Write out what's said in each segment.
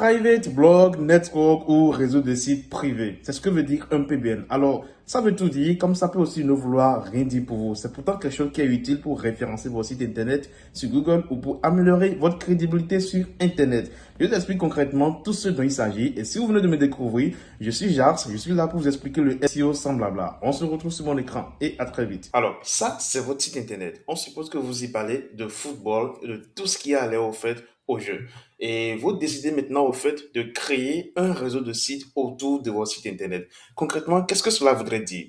Private Blog Network ou réseau de sites privés. C'est ce que veut dire un PBN. Alors, ça veut tout dire, comme ça peut aussi ne vouloir rien dire pour vous. C'est pourtant quelque chose qui est utile pour référencer vos sites internet sur Google ou pour améliorer votre crédibilité sur internet. Je vous explique concrètement tout ce dont il s'agit. Et si vous venez de me découvrir, je suis Jars, je suis là pour vous expliquer le SEO sans blabla. On se retrouve sur mon écran et à très vite. Alors, ça, c'est votre site internet. On suppose que vous y parlez de football et de tout ce qui a l'air au fait au jeu. Et vous décidez maintenant au fait de créer un réseau de sites autour de votre site internet. Concrètement, qu'est-ce que cela voudrait dire?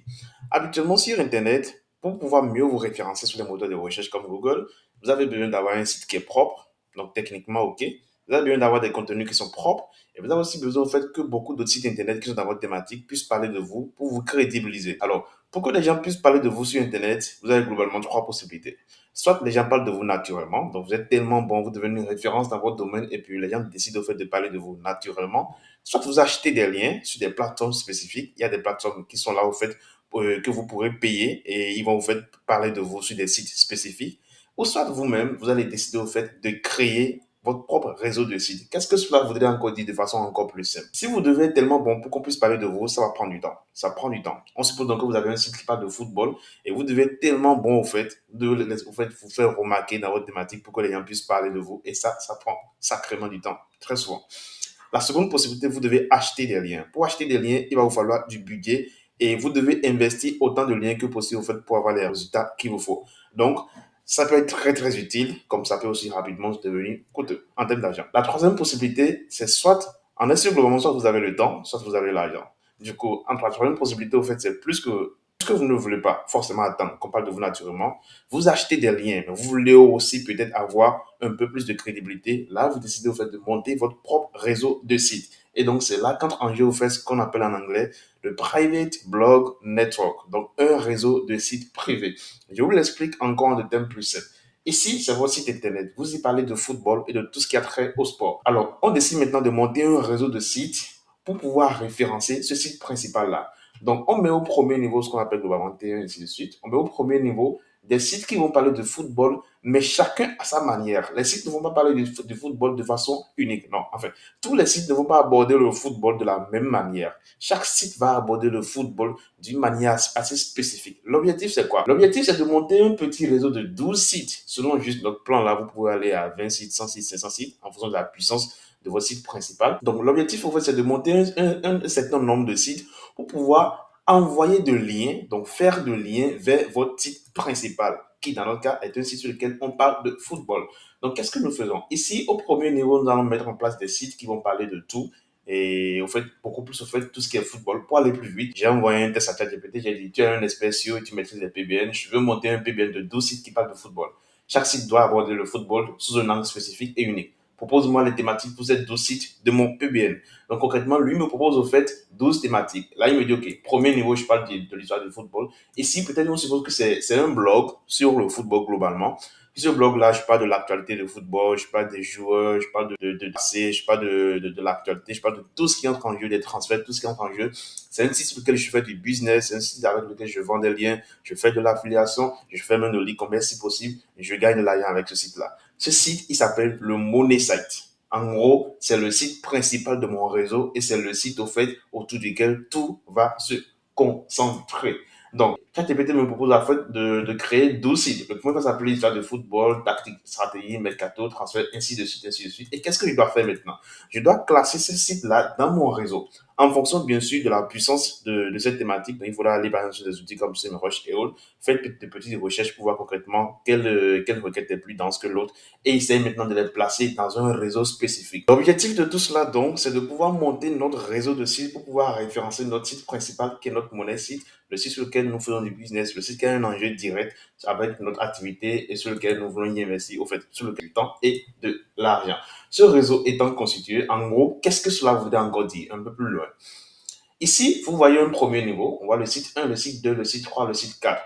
Habituellement sur internet, pour pouvoir mieux vous référencer sur les moteurs de recherche comme Google, vous avez besoin d'avoir un site qui est propre, donc techniquement OK. Vous avez besoin d'avoir des contenus qui sont propres et vous avez aussi besoin au fait que beaucoup d'autres sites internet qui sont dans votre thématique puissent parler de vous pour vous crédibiliser. Alors, pour que les gens puissent parler de vous sur internet, vous avez globalement trois possibilités. Soit les gens parlent de vous naturellement, donc vous êtes tellement bon, vous devenez une référence dans votre domaine et puis les gens décident au fait de parler de vous naturellement. Soit vous achetez des liens sur des plateformes spécifiques. Il y a des plateformes qui sont là au fait que vous pourrez payer et ils vont vous faire parler de vous sur des sites spécifiques. Ou soit vous-même, vous allez décider au fait de créer votre propre réseau de sites. Qu'est-ce que cela voudrait encore dire de façon encore plus simple? Si vous devez être tellement bon pour qu'on puisse parler de vous, ça va prendre du temps. Ça prend du temps. On suppose donc que vous avez un site qui parle de football et vous devez être tellement bon au fait de vous faire remarquer dans votre thématique pour que les gens puissent parler de vous. Et ça prend sacrément du temps, très souvent. La seconde possibilité, vous devez acheter des liens. Pour acheter des liens, il va vous falloir du budget et vous devez investir autant de liens que possible au fait, pour avoir les résultats qu'il vous faut. Donc, ça peut être très très utile, comme ça peut aussi rapidement devenir coûteux en termes d'argent. La troisième possibilité, c'est soit, en essayant globalement, soit vous avez le temps, soit vous avez l'argent. Du coup, entre la troisième possibilité, au fait, c'est plus que vous ne voulez pas forcément attendre qu'on parle de vous naturellement, vous achetez des liens, mais vous voulez aussi peut-être avoir un peu plus de crédibilité. Là, vous décidez au fait de monter votre propre réseau de sites. Et donc, c'est là qu'entre en jeu au fait ce qu'on appelle en anglais le Private Blog Network, donc un réseau de sites privés. Je vous l'explique encore en des termes plus simples. Ici, c'est votre site internet. Vous y parlez de football et de tout ce qui a trait au sport. Alors, on décide maintenant de monter un réseau de sites pour pouvoir référencer ce site principal-là. Donc, on met au premier niveau ce qu'on appelle globalement T1 et ainsi de suite. On met au premier niveau des sites qui vont parler de football, mais chacun à sa manière. Les sites ne vont pas parler de football de façon unique. Non, enfin, tous les sites ne vont pas aborder le football de la même manière. Chaque site va aborder le football d'une manière assez spécifique. L'objectif, c'est quoi? L'objectif, c'est de monter un petit réseau de 12 sites. Selon juste notre plan, là, vous pouvez aller à 20 sites, 100 sites, 500 sites, en fonction de la puissance de votre site principal. Donc, l'objectif, en fait, c'est de monter un certain nombre de sites pour pouvoir envoyer de liens, donc faire de liens vers votre site principal, qui dans notre cas est un site sur lequel on parle de football. Donc, qu'est-ce que nous faisons? Ici, au premier niveau, nous allons mettre en place des sites qui vont parler de tout. Et au fait, beaucoup plus au fait, tout ce qui est football. Pour aller plus vite, j'ai envoyé un test à ChatGPT, j'ai dit, tu es un expert SEO et tu maîtrises les PBN, je veux monter un PBN de 12 sites qui parlent de football. Chaque site doit aborder le football sous un angle spécifique et unique. Propose-moi les thématiques pour ces 12 sites de mon PBN. Donc concrètement, lui me propose au fait 12 thématiques. Là, il me dit, OK, premier niveau, je parle de l'histoire du football. Ici, peut-être on suppose que c'est un blog sur le football globalement. Sur ce blog-là, je parle de l'actualité du football, je parle des joueurs, je parle de passé, je parle de l'actualité, je parle de tout ce qui entre en jeu, des transferts, tout ce qui entre en jeu. C'est un site sur lequel je fais du business, c'est un site avec lequel je vends des liens, je fais de l'affiliation, je fais même de l'e-commerce si possible, et je gagne de l'argent avec ce site-là. Ce site, il s'appelle le Money Site. En gros, c'est le site principal de mon réseau et c'est le site au fait autour duquel tout va se concentrer. Donc, ChatGPT me propose en fait de créer 12 sites. Le premier va s'appeler histoire de football, tactique, stratégie, mercato, transfert, ainsi de suite, ainsi de suite. Et qu'est-ce que je dois faire maintenant? Je dois classer ces sites-là dans mon réseau. En fonction, bien sûr, de la puissance de cette thématique. Donc, il faudra aller, par exemple, sur des outils comme SEMrush et autres. Faites des petites recherches pour voir concrètement quelle requête est plus dense que l'autre. Et essayez maintenant de les placer dans un réseau spécifique. L'objectif de tout cela, donc, c'est de pouvoir monter notre réseau de sites pour pouvoir référencer notre site principal, qui est notre monnaie site, le site sur lequel nous faisons du business, le site qui a un enjeu direct avec notre activité et sur lequel nous voulons y investir, au fait, sur lequel du temps et de l'argent. Ce réseau étant constitué, en gros, qu'est-ce que cela voudrait encore dire un peu plus loin? Ici, vous voyez un premier niveau. On voit le site 1, le site 2, le site 3, le site 4.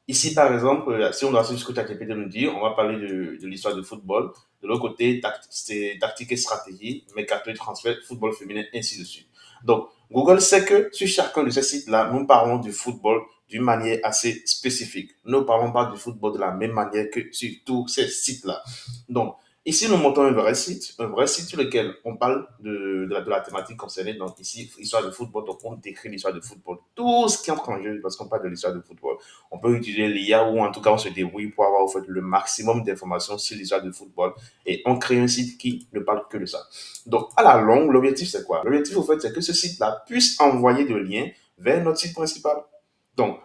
Ici, par exemple, si on doit suivre ce que ChatGPT nous dit, on va parler de l'histoire du football. De l'autre côté, c'est tactique et stratégie, mercato et transfert, football féminin, ainsi de suite. Donc, Google sait que sur chacun de ces sites-là, nous parlons du football d'une manière assez spécifique. Nous ne parlons pas du football de la même manière que sur tous ces sites-là. Donc, Ici, nous montons un vrai site sur lequel on parle de la thématique concernée. Donc ici, histoire de football, donc on décrit l'histoire de football. Tout ce qui entre en jeu lorsqu'on parle de l'histoire de football. On peut utiliser l'IA ou en tout cas on se débrouille pour avoir en fait, le maximum d'informations sur l'histoire de football. Et on crée un site qui ne parle que de ça. Donc à la longue, l'objectif c'est quoi? L'objectif en fait, c'est que ce site-là puisse envoyer de liens vers notre site principal. Donc,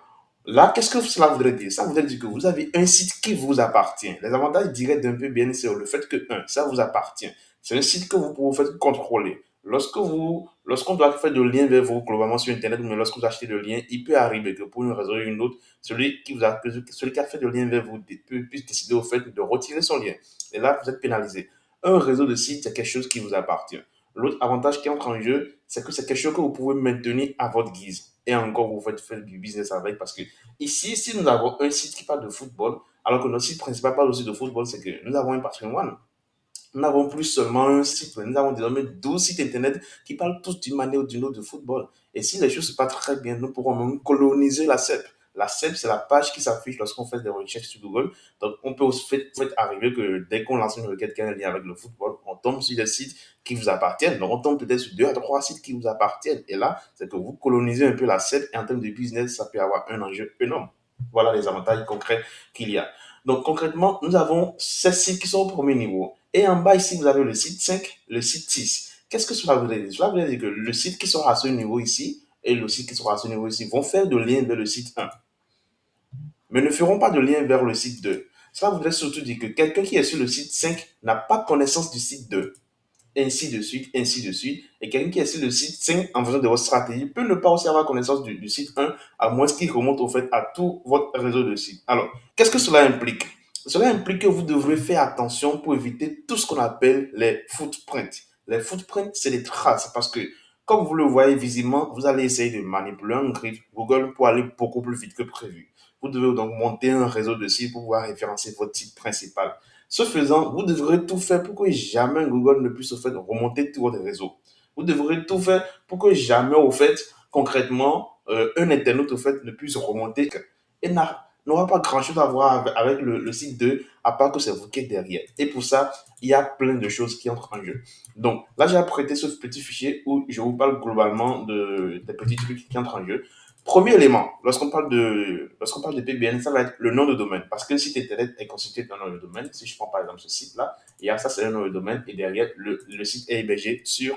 là, qu'est-ce que cela voudrait dire? Ça voudrait dire que vous avez un site qui vous appartient. Les avantages directs d'un PBN, c'est le fait que, un, ça vous appartient. C'est un site que vous pouvez faire contrôler. Lorsqu'on doit faire de liens vers vous globalement sur Internet, mais lorsque vous achetez le lien, il peut arriver que pour une raison ou une autre, celui qui a fait le lien vers vous puisse décider au fait de retirer son lien. Et là, vous êtes pénalisé. Un réseau de sites, c'est quelque chose qui vous appartient. L'autre avantage qui entre en jeu, c'est que c'est quelque chose que vous pouvez maintenir à votre guise. Et encore, vous faites faire du business avec parce que ici, si nous avons un site qui parle de football, alors que notre site principal parle aussi de football, c'est que nous avons un patrimoine. Nous n'avons plus seulement un site, nous avons désormais 12 sites internet qui parlent tous d'une manière ou d'une autre de football. Et si les choses se passent très bien, nous pourrons même coloniser la CEP. La CEP, c'est la page qui s'affiche lorsqu'on fait des recherches sur Google. Donc, on peut aussi fait arriver que dès qu'on lance une requête qui a un lien avec le football, on tombe sur des sites qui vous appartiennent. Donc, on tombe peut-être sur 2 à 3 sites qui vous appartiennent. Et là, c'est que vous colonisez un peu la CEP et en termes de business, ça peut avoir un enjeu énorme. Voilà les avantages concrets qu'il y a. Donc, concrètement, nous avons ces sites qui sont au premier niveau. Et en bas, ici, vous avez le site 5, le site 6. Qu'est-ce que cela veut dire? Cela veut dire que le site qui sera à ce niveau ici et le site qui sera à ce niveau ici vont faire de lien vers le site 1, mais ne feront pas de lien vers le site 2. Cela voudrait surtout dire que quelqu'un qui est sur le site 5 n'a pas connaissance du site 2, ainsi de suite, ainsi de suite. Et quelqu'un qui est sur le site 5 en faisant de votre stratégie peut ne pas aussi avoir connaissance du site 1, à moins qu'il remonte au fait à tout votre réseau de sites. Alors, qu'est-ce que cela implique? Cela implique que vous devrez faire attention pour éviter tout ce qu'on appelle les footprints. Les footprints, c'est des traces parce que, comme vous le voyez visiblement, vous allez essayer de manipuler un griffe Google pour aller beaucoup plus vite que prévu. Vous devez donc monter un réseau de sites pour pouvoir référencer votre site principal. Ce faisant, vous devrez tout faire pour que jamais Google ne puisse au fait remonter tout votre réseau. Vous devrez tout faire pour que jamais au fait, concrètement, un internaute au fait ne puisse remonter et n'aura pas grand-chose à voir avec le site 2, à part que c'est vous qui êtes derrière. Et pour ça, il y a plein de choses qui entrent en jeu. Donc là, j'ai apprêté ce petit fichier où je vous parle globalement des petits trucs qui entrent en jeu. Premier élément, lorsqu'on parle de PBN, ça va être le nom de domaine. Parce que le site internet est constitué d'un nom de domaine. Si je prends par exemple ce site-là, il y a ça, c'est un nom de domaine. Et derrière, le site est hébergé sur.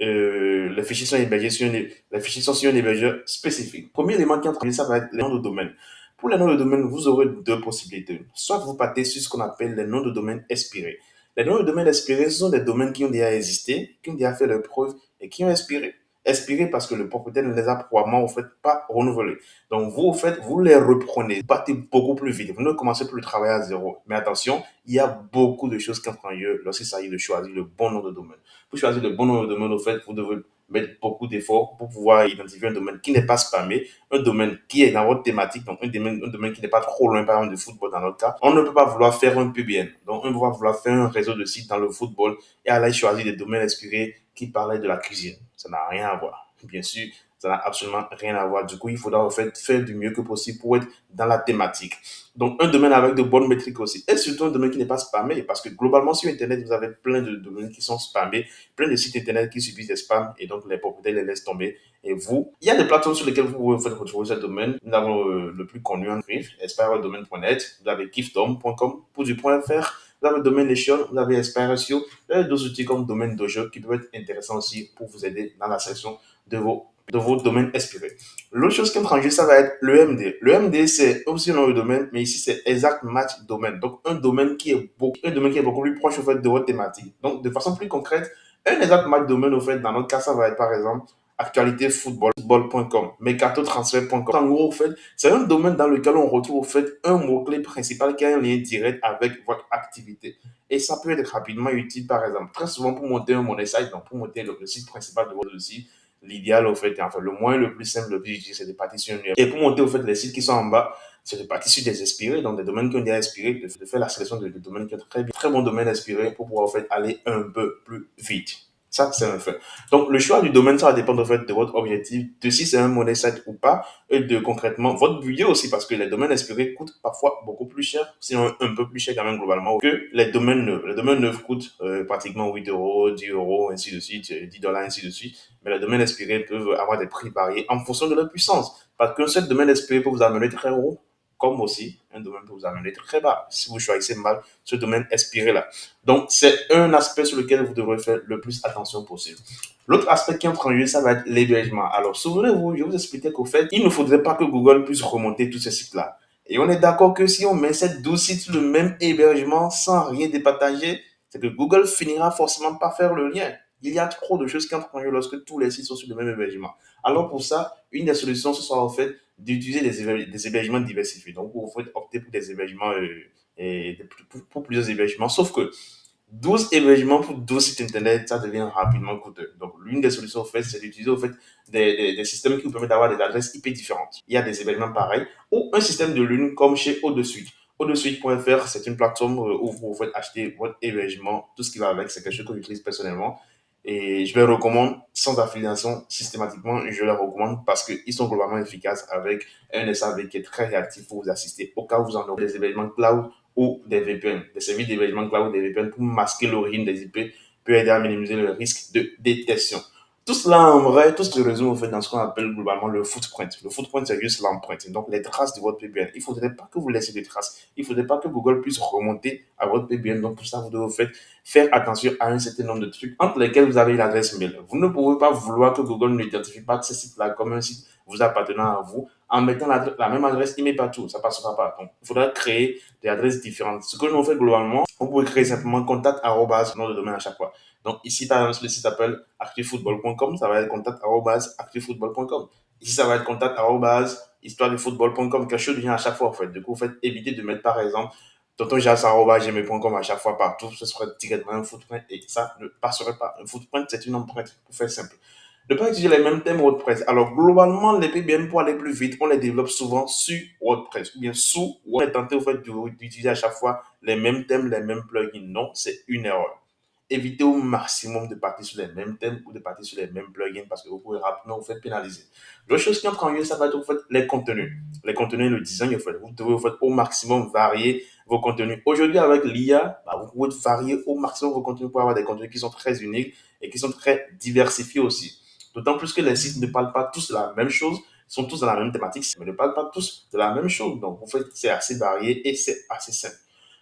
Les fichiers sont hébergés sur les fichiers sont sur un hébergeur spécifique. Premier élément qui entre en jeu, ça va être les noms de domaine. Pour les noms de domaine, vous aurez 2 possibilités. Soit vous partez sur ce qu'on appelle les noms de domaine expirés. Les noms de domaine expirés, ce sont des domaines qui ont déjà existé, qui ont déjà fait leurs preuves et qui ont expiré. Expiré parce que le propriétaire ne les a probablement, au fait, pas renouvelés. Donc, vous, au fait, vous les reprenez. Vous partez beaucoup plus vite. Vous ne commencez plus le travail à zéro. Mais attention, il y a beaucoup de choses qui entrent en jeu lorsqu'il s'agit de choisir le bon nom de domaine. Pour choisir le bon nom de domaine, au fait, vous devez mettre beaucoup d'efforts pour pouvoir identifier un domaine qui n'est pas spammé, un domaine qui est dans votre thématique, donc un domaine qui n'est pas trop loin, par exemple, de football dans notre cas. On ne peut pas vouloir faire un PBN, donc on va vouloir faire un réseau de sites dans le football et aller choisir des domaines inspirés qui parlaient de la cuisine. Ça n'a rien à voir. Bien sûr, ça n'a absolument rien à voir. Du coup, il faudra en fait faire du mieux que possible pour être dans la thématique. Donc, un domaine avec de bonnes métriques aussi. Et surtout, un domaine qui n'est pas spammé. Parce que globalement, sur Internet, vous avez plein de domaines qui sont spammés, plein de sites Internet qui subissent des spams et donc les propriétaires les laissent tomber. Et vous, il y a des plateformes sur lesquelles vous pouvez en fait, retrouver ce domaine. Nous avons le plus connu en griffe, expertdomaine.net. Vous avez giftdom.com pour du .fr. Vous avez Domaine Nation, vous avez Expiratio, vous avez d'autres outils comme Domaine Dojo qui peuvent être intéressants aussi pour vous aider dans la section de vos domaines expirés. L'autre chose qui entre en jeu, ça va être le MD. Le MD, c'est aussi un nom de domaine, mais ici, c'est Exact Match Domaine. Donc, un domaine qui est beaucoup plus proche, au fait, de votre thématique. Donc, de façon plus concrète, un Exact Match Domaine, au fait, dans notre cas, ça va être, par exemple, actualité football.com, mercatotransfert.com. En gros, au fait, c'est un domaine dans lequel on retrouve, au fait, un mot-clé principal qui a un lien direct avec votre activité. Et ça peut être rapidement utile, par exemple, très souvent pour monter un money site, donc pour monter le site principal de votre site. L'idéal, au fait, enfin, le moins, le plus simple, le plus utile, c'est de partir sur une. Et pour monter, au fait, les sites qui sont en bas, c'est de partir sur des inspirés, donc des domaines qui ont déjà inspiré, de faire la sélection de domaines qui ont très bons domaines inspirés pour pouvoir, en fait, aller un peu plus vite. Ça, c'est un fait. Donc, le choix du domaine, ça va dépendre en fait de votre objectif, de si c'est un money site ou pas, et de concrètement votre budget aussi, parce que les domaines inspirés coûtent parfois beaucoup plus cher, sinon un peu plus cher quand même globalement, que les domaines neufs. Les domaines neufs coûtent pratiquement 8 euros, 10 euros, ainsi de suite, 10 dollars, ainsi de suite. Mais les domaines inspirés peuvent avoir des prix variés en fonction de leur puissance. Parce qu'un seul domaine inspiré peut vous amener très haut, comme aussi un domaine peut vous amener très bas, si vous choisissez mal ce domaine inspiré-là. Donc, c'est un aspect sur lequel vous devrez faire le plus attention possible. L'autre aspect qui entre en jeu, ça va être l'hébergement. Alors, souvenez-vous, je vous expliquais qu'au fait, il ne faudrait pas que Google puisse remonter tous ces sites-là. Et on est d'accord que si on met ces 12 sites sur le même hébergement sans rien départager, c'est que Google finira forcément par faire le lien. Il y a trop de choses qui entrent en jeu lorsque tous les sites sont sur le même hébergement. Alors pour ça, une des solutions, ce sera en fait d'utiliser des hébergements diversifiés. Donc, vous pouvez opter pour des hébergements pour plusieurs hébergements. Sauf que 12 hébergements pour 12 sites internet, ça devient rapidement coûteux. Donc, l'une des solutions, en fait, c'est d'utiliser, en fait, des systèmes qui vous permettent d'avoir des adresses IP différentes. Il y a des hébergements pareils ou un système de l'une comme chez O2Suite. O2Suite.fr, c'est une plateforme où vous pouvez acheter votre hébergement, tout ce qui va avec. C'est quelque chose que j'utilise personnellement. Et je les recommande sans affiliation systématiquement. Je les recommande parce qu'ils sont globalement efficaces avec un SAV qui est très réactif pour vous assister au cas où vous en aurez des hébergements cloud ou des VPN, des services d'hébergement cloud, des VPN pour masquer l'origine des IP peut aider à minimiser le risque de détection. Tout cela, en vrai, tout se résume au fait dans ce qu'on appelle globalement le footprint. Le footprint, c'est juste l'empreinte, donc les traces de votre VPN. Il ne faudrait pas que vous laissiez des traces. Il ne faudrait pas que Google puisse remonter à votre VPN. Donc, pour ça, vous devez faire attention à un certain nombre de trucs entre lesquels vous avez une adresse mail. Vous ne pouvez pas vouloir que Google n'identifie pas ce site-là comme un site vous appartenant à vous en mettant la même adresse email partout. Ça ne passera pas. Donc, il faudra créer des adresses différentes. Ce que nous fait globalement, on peut créer simplement contact nom de domaine à chaque fois. Donc ici, par exemple, le site s'appelle activefootball.com, ça va être contact activefootball.com. Ici, ça va être contact histoiredefootball.com, quelque chose de bien à chaque fois, en fait. Du coup, évitez de mettre, par exemple, tontonjas.gmail.com à chaque fois partout, ce serait directement un footprint et ça ne passerait pas. Un footprint, c'est une empreinte, pour faire simple. Ne pas utiliser les mêmes thèmes WordPress. Alors, globalement, les PBN, pour aller plus vite, on les développe souvent sur WordPress ou bien sous. On est tenté, au fait, d'utiliser à chaque fois les mêmes thèmes, les mêmes plugins. Non, c'est une erreur. Évitez au maximum de partir sur les mêmes thèmes ou de partir sur les mêmes plugins parce que vous pouvez rapidement vous faire pénaliser. L'autre chose qui entre en jeu, ça va être, au fait, les contenus. Les contenus, le design, vous devez, au maximum varier vos contenus. Aujourd'hui, avec l'IA, vous pouvez varier au maximum vos contenus pour avoir des contenus qui sont très uniques et qui sont très diversifiés aussi. D'autant plus que les sites ne parlent pas tous de la même chose, sont tous dans la même thématique, mais ne parlent pas tous de la même chose. Donc, en fait, c'est assez varié et c'est assez simple.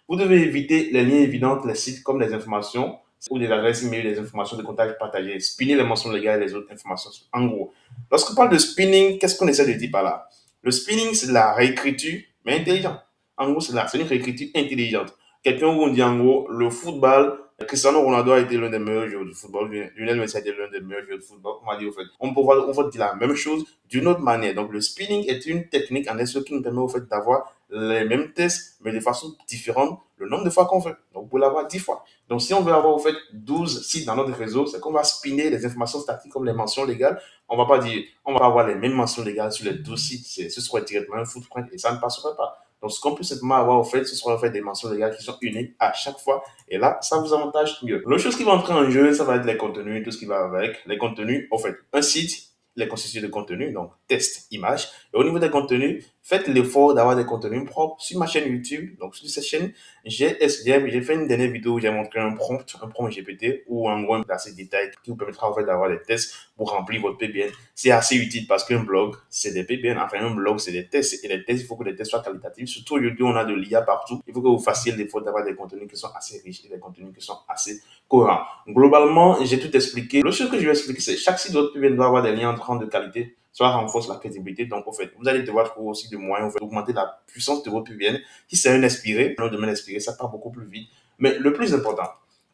Vous devez éviter les liens évidents, les sites comme les informations ou des adresses email, les informations de contact partagées, spinner les mentions légales et les autres informations. En gros, lorsqu'on parle de spinning, qu'est-ce qu'on essaie de dire par là? Le spinning, c'est de la réécriture, mais intelligente. En gros, c'est une réécriture intelligente. Quelqu'un où on dit en gros, le football, Cristiano Ronaldo a été l'un des meilleurs joueurs du football. Lionel Messi a été l'un des meilleurs joueurs du football. On va dire, au fait, on va dire la même chose d'une autre manière. Donc, le spinning est une technique en SEO qui nous permet au fait d'avoir les mêmes tests, mais de façon différente, le nombre de fois qu'on veut. Donc, vous pouvez l'avoir 10 fois. Donc, si on veut avoir au fait 12 sites dans notre réseau, c'est qu'on va spinner les informations statiques comme les mentions légales. On va pas dire, on va avoir les mêmes mentions légales sur les 12 sites. Ce serait directement un footprint et ça ne passerait pas. Donc, ce qu'on peut simplement avoir au fait, ce sera en fait des mentions légales qui sont uniques à chaque fois. Et là, ça vous avantage mieux. L'autre chose qui va entrer en jeu, ça va être les contenus, tout ce qui va avec. Les contenus, en fait, un site, les constitués de contenu, donc test, image. Et au niveau des contenus, faites l'effort d'avoir des contenus propres sur ma chaîne YouTube. Donc, sur cette chaîne, j'ai fait une dernière vidéo où j'ai montré un prompt GPT, ou en gros, un assez détail qui vous permettra en fait d'avoir des tests pour remplir votre PBN. C'est assez utile parce qu'un blog, c'est des PBN. Enfin, un blog, c'est des tests. Et les tests, il faut que les tests soient qualitatifs. Surtout aujourd'hui, on a de l'IA partout. Il faut que vous fassiez l'effort d'avoir des contenus qui sont assez riches et des contenus qui sont assez cohérents. Globalement, j'ai tout expliqué. Le chose que je vais expliquer, c'est chaque site de votre PBN doit avoir des liens entrants de qualité. Soit renforce la crédibilité. Donc, en fait, vous allez devoir trouver aussi des moyens d'augmenter la puissance de votre PBN. Si c'est un inspiré, un domaine inspiré, ça part beaucoup plus vite. Mais le plus important,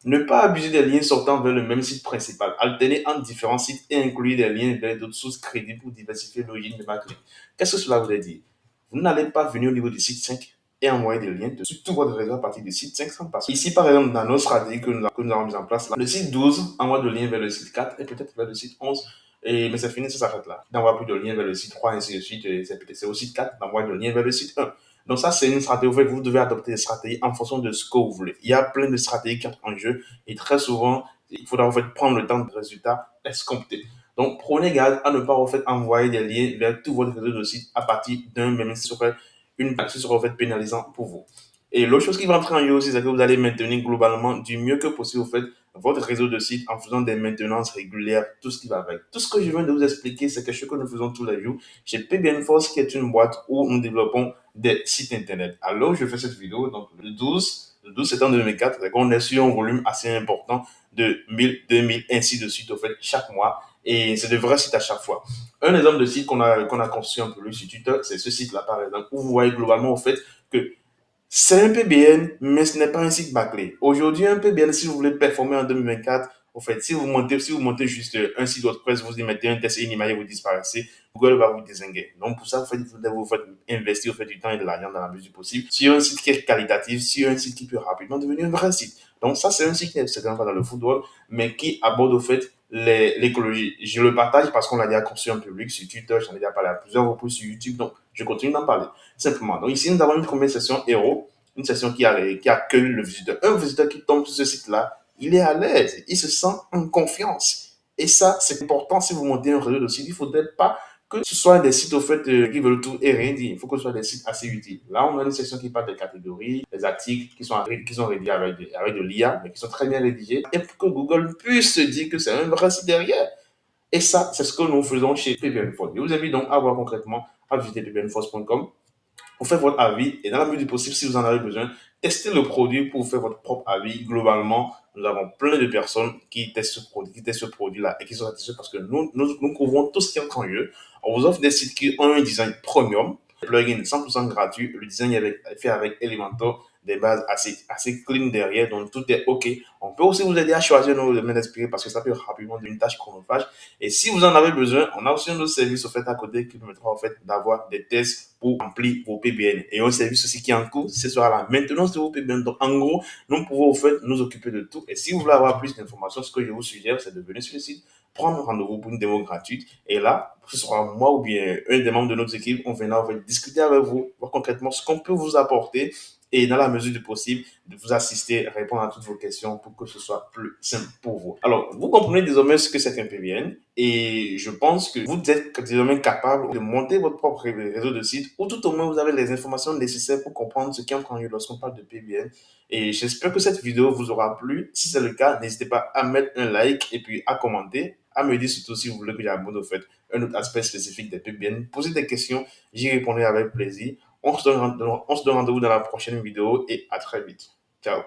ne pas abuser des liens sortant vers le même site principal. Alterner entre différents sites et inclure des liens vers d'autres sources crédibles pour diversifier l'origine de ma clé. Qu'est-ce que cela veut dire? Vous n'allez pas venir au niveau du site 5 et envoyer des liens sur tout votre réseau à partir du site 5 sans passer. Ici, par exemple, dans nos stratégies que nous avons mis en place, là, le site 12 envoie des liens vers le site 4 et peut-être vers le site 11. Mais c'est fini, ça s'arrête là. D'envoyer plus de liens vers le site 3, ainsi de suite. C'est au site 4 d'envoyer des liens vers le site 1. Donc ça, c'est une stratégie. Vous devez adopter des stratégies en fonction de ce que vous voulez. Il y a plein de stratégies qui entrent en jeu et très souvent, il faudra en fait prendre le temps de résultats escomptés. Donc, prenez garde à ne pas en fait envoyer des liens vers tout votre réseau de site à partir d'un même site. Ce serait en fait pénalisant pour vous. Et l'autre chose qui va entrer en jeu aussi, c'est que vous allez maintenir globalement du mieux que possible, en fait, votre réseau de site en faisant des maintenances régulières, tout ce qui va avec. Tout ce que je viens de vous expliquer, c'est quelque chose que nous faisons tous les jours chez PBN Force, qui est une boîte où nous développons des sites internet. Alors, je fais cette vidéo, donc le 12 septembre 2004, c'est qu'on est sur un volume assez important de 1000, 2000, ainsi de suite, au fait, chaque mois. Et c'est de vrais sites à chaque fois. Un exemple de site qu'on a construit un peu plus sur Twitter, c'est ce site-là, par exemple, où vous voyez globalement, au fait, que c'est un PBN, mais ce n'est pas un site bâclé. Aujourd'hui, un PBN, si vous voulez performer en 2024, au fait, si vous montez juste un site WordPress, vous y mettez un test et une image et vous disparaissez, Google va vous dézinguer. Donc, pour ça, vous faites investir, vous faites du temps et de l'argent dans la mesure possible sur un site qui est qualitatif, sur un site qui peut rapidement devenir un vrai site. Donc, ça, c'est un site qui est certainement pas dans le football, mais qui aborde, au fait, l'écologie. Je le partage parce qu'on l'a déjà conçu en public sur Twitter, j'en ai déjà parlé à plusieurs reprises sur YouTube, donc je continue d'en parler. Simplement. Donc ici, nous avons une première session héros, une session qui accueille le visiteur. Un visiteur qui tombe sur ce site-là, il est à l'aise, il se sent en confiance. Et ça, c'est important si vous montez un réseau de site. Il ne faudrait pas que ce soit des sites au fait qui veulent tout et rien dire. Il faut que ce soit des sites assez utiles. Là, on a une section qui parle des catégories, des articles qui sont rédigés avec de l'IA, mais qui sont très bien rédigés. Et pour que Google puisse se dire que c'est un vrai site derrière. Et ça, c'est ce que nous faisons chez PBN Force. Je vous invite donc à voir concrètement, à visiter ppnforce.com. Vous faites votre avis et dans la mesure du possible, si vous en avez besoin, testez le produit pour faire votre propre avis. Globalement, nous avons plein de personnes qui testent ce produit-là et qui sont satisfaits parce que nous couvrons tout ce qui est en jeu. On vous offre des sites qui ont un design premium, plugin 100% gratuit. Le design est fait avec Elementor, des bases assez clean derrière, donc tout est OK. On peut aussi vous aider à choisir nos domaines inspirés parce que ça peut rapidement devenir une tâche chronophage. Et si vous en avez besoin, on a aussi un autre service au fait à côté qui permettra en fait d'avoir des tests pour remplir vos PBN. Et un service aussi qui est en cours, ce sera la maintenance de vos PBN. Donc en gros, nous pouvons en fait nous occuper de tout. Et si vous voulez avoir plus d'informations, ce que je vous suggère, c'est de venir sur le site, prendre rendez-vous pour une démo gratuite. Et là, ce sera moi ou bien un des membres de notre équipe, on viendra en fait discuter avec vous, voir concrètement ce qu'on peut vous apporter et dans la mesure du possible, de vous assister, répondre à toutes vos questions pour que ce soit plus simple pour vous. Alors, vous comprenez désormais ce que c'est qu'un PBN et je pense que vous êtes désormais capable de monter votre propre réseau de sites ou tout au moins vous avez les informations nécessaires pour comprendre ce qui entre en jeu lorsqu'on parle de PBN. Et j'espère que cette vidéo vous aura plu. Si c'est le cas, n'hésitez pas à mettre un like et puis à commenter, à me dire surtout si vous voulez que j'aborde au fait un autre aspect spécifique des PBN. Posez des questions, j'y répondrai avec plaisir. On se donne rendez-vous dans la prochaine vidéo et à très vite.